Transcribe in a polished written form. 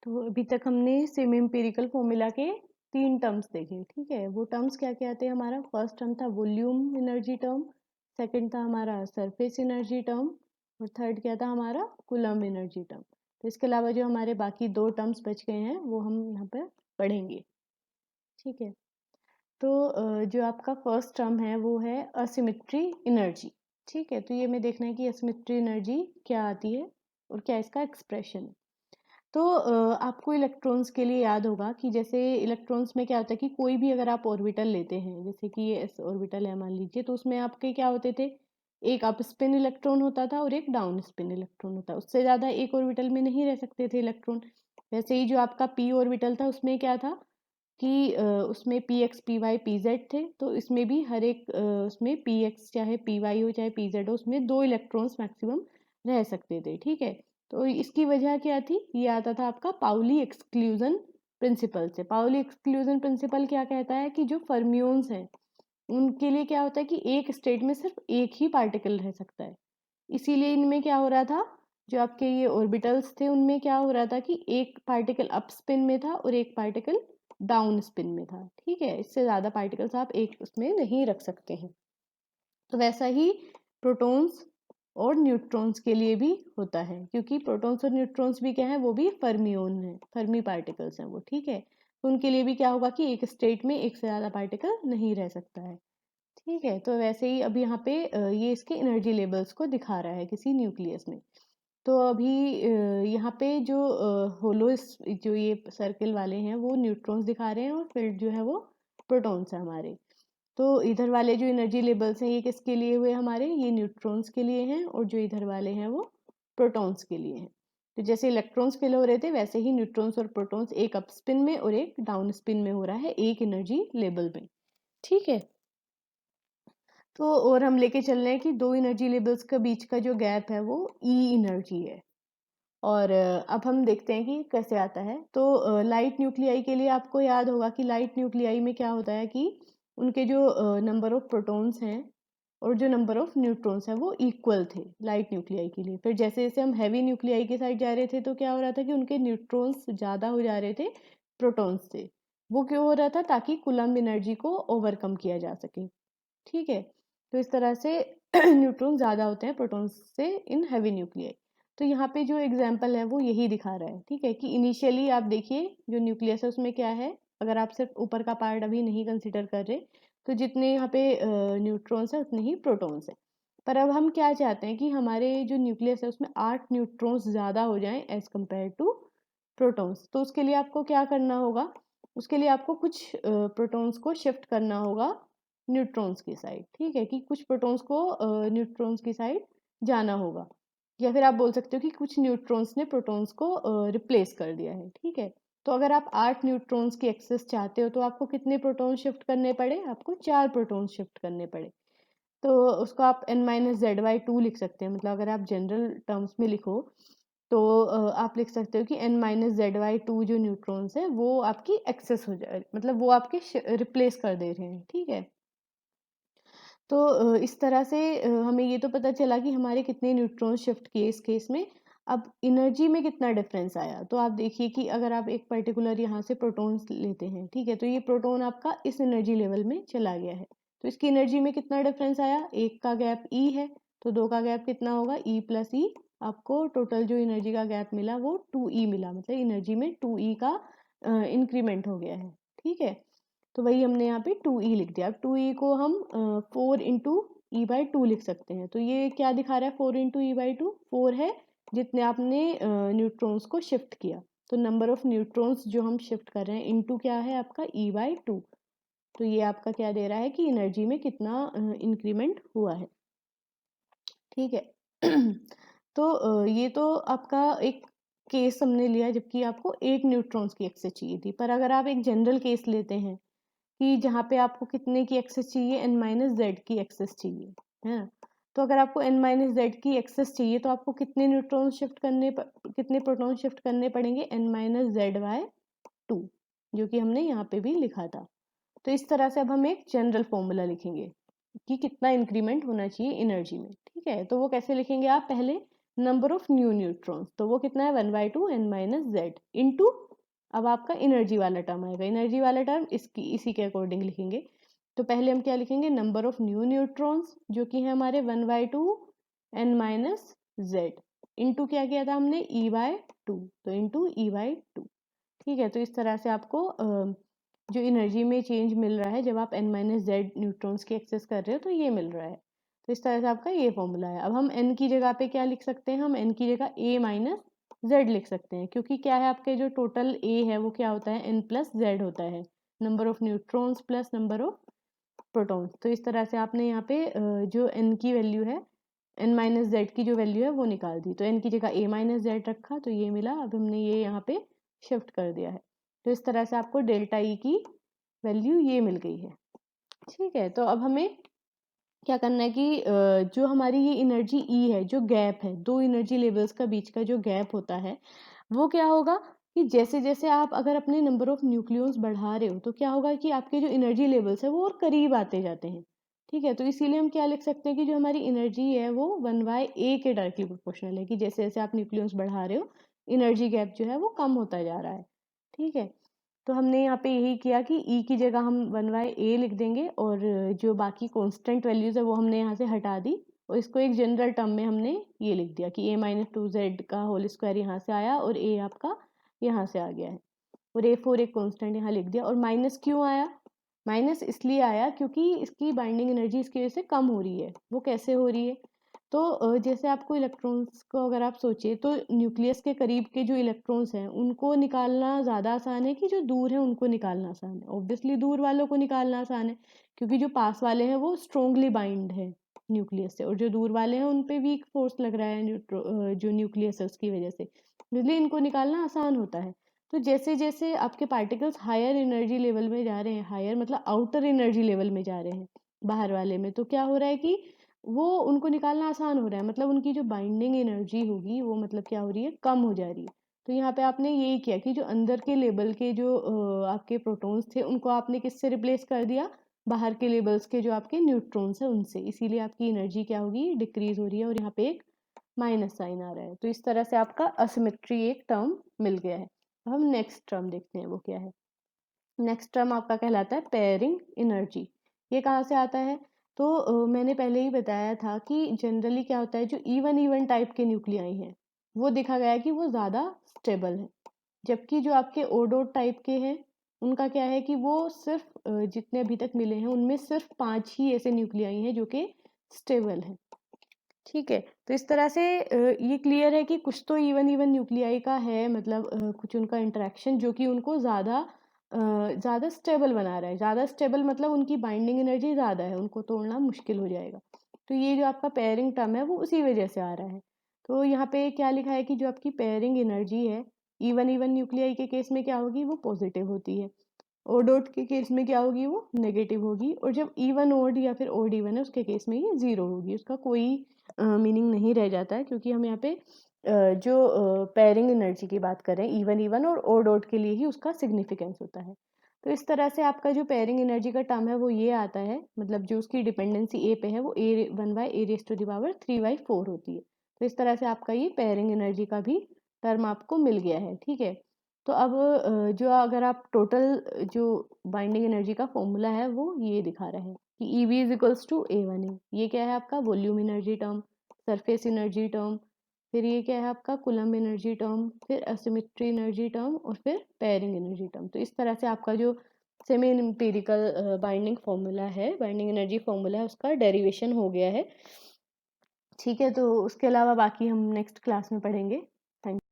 तो अभी तक हमने सेमी एम्पिरिकल फॉर्मूला के 3 टर्म्स देखे, ठीक है। वो टर्म्स क्या क्या थे हमारा? फर्स्ट टर्म था वॉल्यूम एनर्जी टर्म, सेकंड था हमारा सरफेस एनर्जी टर्म, और थर्ड क्या था हमारा? Coulomb energy term. तो इसके अलावा जो हमारे बाकी 2 टर्म्स बच गए हैं वो हम यहाँ पर पढ़ेंगे, ठीक है। तो जो आपका फर्स्ट टर्म है वो है असिमेट्री एनर्जी, ठीक है। तो ये हमें देखना है कि असिमेट्री एनर्जी क्या आती है और क्या इसका एक्सप्रेशन है। तो आपको इलेक्ट्रॉन्स के लिए याद होगा कि जैसे इलेक्ट्रॉन्स में क्या होता है कि कोई भी अगर आप ऑर्बिटल लेते हैं, जैसे कि ये एस ऑर्बिटल है मान लीजिए, तो उसमें आपके क्या होते थे? एक अप स्पिन इलेक्ट्रॉन होता था और एक डाउन स्पिन इलेक्ट्रॉन होता, उससे ज़्यादा एक ऑर्बिटल में नहीं रह सकते थे इलेक्ट्रॉन। वैसे ही जो आपका पी ऑर्बिटल था उसमें क्या था कि उसमें P x P y P z थे, तो इसमें भी हर एक उसमें पी एक्स चाहे पी वाई हो चाहे पी जेड हो, उसमें 2 इलेक्ट्रॉन्स मैक्सिमम रह सकते थे, ठीक है। तो इसकी वजह क्या थी? ये आता था आपका पाउली एक्सक्लूजन प्रिंसिपल से। पाउली एक्सक्लूजन प्रिंसिपल क्या कहता है कि जो फर्मियोन्स हैं उनके लिए क्या होता है कि एक स्टेट में सिर्फ एक ही पार्टिकल रह सकता है। इसीलिए इनमें क्या हो रहा था, जो आपके ये ऑर्बिटल्स थे उनमें क्या हो रहा था कि एक पार्टिकल अप स्पिन में था और एक पार्टिकल डाउन स्पिन में था, ठीक है। इससे ज़्यादा पार्टिकल्स आप एक उसमें नहीं रख सकते हैं। तो वैसा ही प्रोटॉन्स और न्यूट्रॉन्स के लिए भी होता है, क्योंकि प्रोटॉन्स और न्यूट्रॉन्स भी क्या है? वो भी फर्मियोन है, फर्मी पार्टिकल्स हैं वो, ठीक है। तो उनके लिए भी क्या होगा कि एक स्टेट में एक से ज़्यादा पार्टिकल नहीं रह सकता है, ठीक है। तो वैसे ही अब यहाँ पे ये इसके एनर्जी लेवल्स को दिखा रहा है किसी न्यूक्लियस में। तो अभी यहाँ पे जो होलो जो ये सर्किल वाले हैं वो न्यूट्रॉन्स दिखा रहे हैं और फील्ड जो है वो प्रोटॉन्स है हमारे। तो इधर वाले जो एनर्जी लेवल्स हैं ये किसके लिए हुए हमारे? ये न्यूट्रॉन्स के लिए हैं, और जो इधर वाले हैं वो प्रोटॉन्स के लिए हैं। तो जैसे इलेक्ट्रॉन्स फेल हो रहे थे वैसे ही न्यूट्रॉन्स और प्रोटॉन्स एक अप स्पिन में और एक डाउन स्पिन में हो रहा है एक एनर्जी लेवल में, ठीक है। तो और हम लेके चल रहे हैं कि 2 एनर्जी लेवल्स के बीच का जो गैप है वो ई एनर्जी है। और अब हम देखते हैं कि कैसे आता है। तो लाइट न्यूक्लियाई के लिए आपको याद होगा कि लाइट न्यूक्लियाई में क्या होता है कि उनके जो नंबर ऑफ प्रोटॉन्स हैं और जो नंबर ऑफ न्यूट्रॉन्स हैं वो इक्वल थे लाइट न्यूक्लियाई के लिए। फिर जैसे जैसे हम हैवी न्यूक्लियाई के साइड जा रहे थे तो क्या हो रहा था कि उनके न्यूट्रॉन्स ज़्यादा हो जा रहे थे प्रोटॉन्स से। वो क्यों हो रहा था? ताकि कूलम्ब एनर्जी को ओवरकम किया जा सके, ठीक है। तो इस तरह से न्यूट्रॉन ज़्यादा होते हैं प्रोटॉन्स से इन हैवी न्यूक्लियाई। तो यहाँ पे जो एग्जाम्पल है वो यही दिखा रहा है, ठीक है, कि इनिशियली आप देखिए जो न्यूक्लियस है उसमें क्या है। अगर आप सिर्फ ऊपर का पार्ट अभी नहीं कंसिडर कर रहे तो जितने यहाँ पे न्यूट्रॉन्स है उतने ही प्रोटॉन्स है। पर अब हम क्या चाहते हैं कि हमारे जो न्यूक्लियस है उसमें 8 न्यूट्रॉन्स ज़्यादा हो जाएं एज कम्पेयर टू प्रोटॉन्स। तो उसके लिए आपको क्या करना होगा? उसके लिए आपको कुछ प्रोटॉन्स को शिफ्ट करना होगा न्यूट्रॉन्स की साइड, ठीक है, कि कुछ प्रोटॉन्स को न्यूट्रॉन्स की साइड जाना होगा, या फिर आप बोल सकते हो कि कुछ न्यूट्रॉन्स ने प्रोटॉन्स को रिप्लेस कर दिया है, ठीक है। तो अगर आप 8 न्यूट्रॉन्स की एक्सेस चाहते हो तो आपको कितने प्रोटॉन शिफ्ट करने पड़े? आपको 4 प्रोटॉन शिफ्ट करने पड़े। तो उसको आप n-zy2 लिख सकते हैं। मतलब अगर आप जनरल टर्म्स में लिखो तो आप लिख सकते हो कि n-zy2 जो न्यूट्रॉन्स है वो आपकी एक्सेस हो जाए, मतलब वो आपके रिप्लेस कर दे रहे हैं, ठीक है। तो इस तरह से हमें ये तो पता चला कि हमारे कितने न्यूट्रॉन शिफ्ट किए इस केस में। अब एनर्जी में कितना डिफरेंस आया, तो आप देखिए कि अगर आप एक पर्टिकुलर यहाँ से प्रोटॉन्स लेते हैं, ठीक है, तो ये प्रोटॉन आपका इस एनर्जी लेवल में चला गया है। तो इसकी एनर्जी में कितना डिफरेंस आया? एक का गैप ई है, तो 2 का गैप कितना होगा? ई प्लस ई। आपको टोटल जो एनर्जी का गैप मिला वो 2e मिला, मतलब एनर्जी में 2e का इंक्रीमेंट हो गया है, ठीक है। तो वही हमने यहाँ पे 2e लिख दिया। अब 2e को हम 4 इंटू ई बाई टू लिख सकते हैं। तो ये क्या दिखा रहा है? 4 इंटू ई बाई टू 4 है जितने आपने न्यूट्रॉन्स को शिफ्ट किया। तो नंबर ऑफ न्यूट्रॉन्स जो हम शिफ्ट कर रहे हैं इंटू क्या है आपका? ई बाई टू। तो ये आपका क्या दे रहा है कि एनर्जी में कितना इंक्रीमेंट हुआ है, ठीक है। तो ये तो आपका एक केस हमने लिया जबकि आपको 8 न्यूट्रॉन्स की एक्सेस चाहिए थी। पर अगर आप एक जनरल केस लेते हैं कि जहाँ पे आपको कितने की एक्सेस चाहिए? n-z की एक्सेस चाहिए, है ना। तो अगर आपको n-z की एक्सेस चाहिए तो आपको कितने न्यूट्रॉन शिफ्ट कितने प्रोटॉन शिफ्ट करने पड़ेंगे? n-zy2, जो कि हमने यहाँ पे भी लिखा था। तो इस तरह से अब हम एक जनरल फॉर्मूला लिखेंगे कि कितना इंक्रीमेंट होना चाहिए एनर्जी में, ठीक है। तो वो कैसे लिखेंगे आप? पहले नंबर ऑफ न्यू न्यूट्रॉन्स, तो वो कितना है 1/2 n-z इनटू, अब आपका एनर्जी वाला टर्म आएगा, एनर्जी वाला टर्म इसी के अकॉर्डिंग लिखेंगे। तो पहले हम क्या लिखेंगे, नंबर ऑफ न्यू न्यूट्रॉन्स जो कि है हमारे 1/2 n-z इनटू क्या किया था हमने E/2, तो इनटू E/2। ठीक है, तो इस तरह से आपको जो एनर्जी में चेंज मिल रहा है जब आप n-z न्यूट्रॉन्स की एक्सेस कर रहे हो तो ये मिल रहा है। तो इस तरह से आपका ये फॉर्मूला है। अब हम n की जगह पे क्या लिख सकते हैं, हम n की जगह a-z लिख सकते हैं, क्योंकि क्या है आपके जो टोटल a है वो क्या होता है n+z होता है, number of neutrons plus number of protons. तो इस तरह से आपने यहाँ पे जो n की वैल्यू है, n-z की जो वैल्यू है वो निकाल दी, तो n की जगह a-z रखा तो ये मिला। अब हमने ये यहाँ पे शिफ्ट कर दिया है, तो इस तरह से आपको डेल्टा ई की वैल्यू ये मिल गई है। ठीक है, तो अब हमें क्या करना है कि जो हमारी ये एनर्जी ई है, जो गैप है दो एनर्जी लेवल्स का बीच का जो गैप होता है, वो क्या होगा कि जैसे जैसे आप अगर अपने नंबर ऑफ न्यूक्लियॉन्स बढ़ा रहे हो तो क्या होगा कि आपके जो एनर्जी लेवल्स है वो और करीब आते जाते हैं। ठीक है, तो इसीलिए हम क्या लिख सकते हैं कि जो हमारी एनर्जी है वो 1/a के डायरेक्टली प्रोपोर्शनल है, कि जैसे जैसे आप न्यूक्लियॉन्स बढ़ा रहे हो एनर्जी गैप जो है वो कम होता जा रहा है। ठीक है, तो हमने यहाँ पे यही किया कि ई की जगह हम 1/a लिख देंगे, और जो बाकी कांस्टेंट वैल्यूज है वो हमने यहाँ से हटा दी, और इसको एक जनरल टर्म में हमने ये लिख दिया कि a-2z का होल स्क्वायर यहाँ से आया और a आपका यहाँ से आ गया है, और a4 एक कांस्टेंट यहाँ लिख दिया। और माइनस क्यों आया, माइनस इसलिए आया क्योंकि इसकी बाइंडिंग एनर्जी इसकी वजह से कम हो रही है। वो कैसे हो रही है, तो जैसे आपको इलेक्ट्रॉन्स को अगर आप सोचिए तो न्यूक्लियस के करीब के जो इलेक्ट्रॉन्स हैं उनको निकालना ज़्यादा आसान है कि जो दूर है उनको निकालना आसान है। ऑब्वियसली दूर वालों को निकालना आसान है, क्योंकि जो पास वाले हैं वो स्ट्रोंगली बाइंड है न्यूक्लियस से, और जो दूर वाले हैं उन पे वीक फोर्स लग रहा है जो न्यूक्लियस है उसकी वजह से, इसलिए इनको निकालना आसान होता है। तो जैसे जैसे आपके पार्टिकल्स हायर एनर्जी लेवल में जा रहे हैं, हायर मतलब आउटर एनर्जी लेवल में जा रहे हैं बाहर वाले में, तो क्या हो रहा है कि वो उनको निकालना आसान हो रहा है, मतलब उनकी जो बाइंडिंग एनर्जी होगी वो मतलब क्या हो रही है, कम हो जा रही है। तो यहाँ पे आपने यही किया कि जो अंदर के लेवल के जो आपके प्रोटॉन्स थे उनको आपने किससे रिप्लेस कर दिया, बाहर के लेवल्स के जो आपके न्यूट्रॉन्स हैं उनसे, इसीलिए आपकी एनर्जी क्या होगी, डिक्रीज हो रही है, और यहाँ पे एक माइनस साइन आ रहा है। तो इस तरह से आपका असिमेट्री एक टर्म मिल गया है। अब हम नेक्स्ट टर्म देखते हैं वो क्या है। नेक्स्ट टर्म आपका कहलाता है पेयरिंग एनर्जी। ये कहाँ से आता है, तो मैंने पहले ही बताया था कि जनरली क्या होता है, जो इवन इवन टाइप के न्यूक्लियाई हैं वो देखा गया है कि वो ज़्यादा स्टेबल है, जबकि जो आपके ओडोट टाइप के हैं उनका क्या है कि वो सिर्फ जितने अभी तक मिले हैं उनमें सिर्फ 5 ही ऐसे न्यूक्लियाई हैं जो कि स्टेबल हैं। ठीक है, तो इस तरह से ये क्लियर है कि कुछ तो इवन इवन न्यूक्लियाई का है, मतलब कुछ उनका इंटरेक्शन जो कि उनको ज़्यादा स्टेबल बना रहा है। ज़्यादा स्टेबल मतलब उनकी बाइंडिंग एनर्जी ज़्यादा है, उनको तोड़ना मुश्किल हो जाएगा। तो ये जो आपका पेयरिंग टर्म है वो उसी वजह से आ रहा है। तो यहाँ पे क्या लिखा है कि जो आपकी पेयरिंग एनर्जी है इवन इवन न्यूक्लियाई के केस में क्या होगी, वो पॉजिटिव होती है। ओ डॉट के केस में क्या होगी, वो नेगेटिव होगी, और जब इवन ओड या फिर ओड इवन है उसके केस में ये ज़ीरो होगी, उसका कोई मीनिंग नहीं रह जाता है, क्योंकि हम यहाँ पे जो पेयरिंग एनर्जी की बात कर रहे हैं इवन इवन और ओ डॉट के लिए ही उसका सिग्निफिकेंस होता है। तो इस तरह से आपका जो पेयरिंग एनर्जी का टर्म है वो ये आता है, मतलब जो उसकी डिपेंडेंसी ए पे है वो a1/a⁴ होती है। तो इस तरह से आपका ये पेयरिंग एनर्जी का भी टर्म आपको मिल गया है। ठीक है, तो अब जो अगर आप टोटल जो बाइंडिंग एनर्जी का फॉर्मूला है वो ये दिखा रहा है कि EV is equals to A1A। ये क्या है आपका volume energy term, surface energy term, फिर ये क्या है आपका कूलम्ब एनर्जी टर्म, फिर असिमेट्री एनर्जी टर्म, और फिर पेयरिंग एनर्जी टर्म। तो इस तरह से आपका जो सेमी एम्पिरिकल बाइंडिंग फॉर्मूला है, बाइंडिंग एनर्जी फॉर्मूला है, उसका डेरिवेशन हो गया है। ठीक है, तो उसके अलावा बाकी हम नेक्स्ट क्लास में पढ़ेंगे। थैंक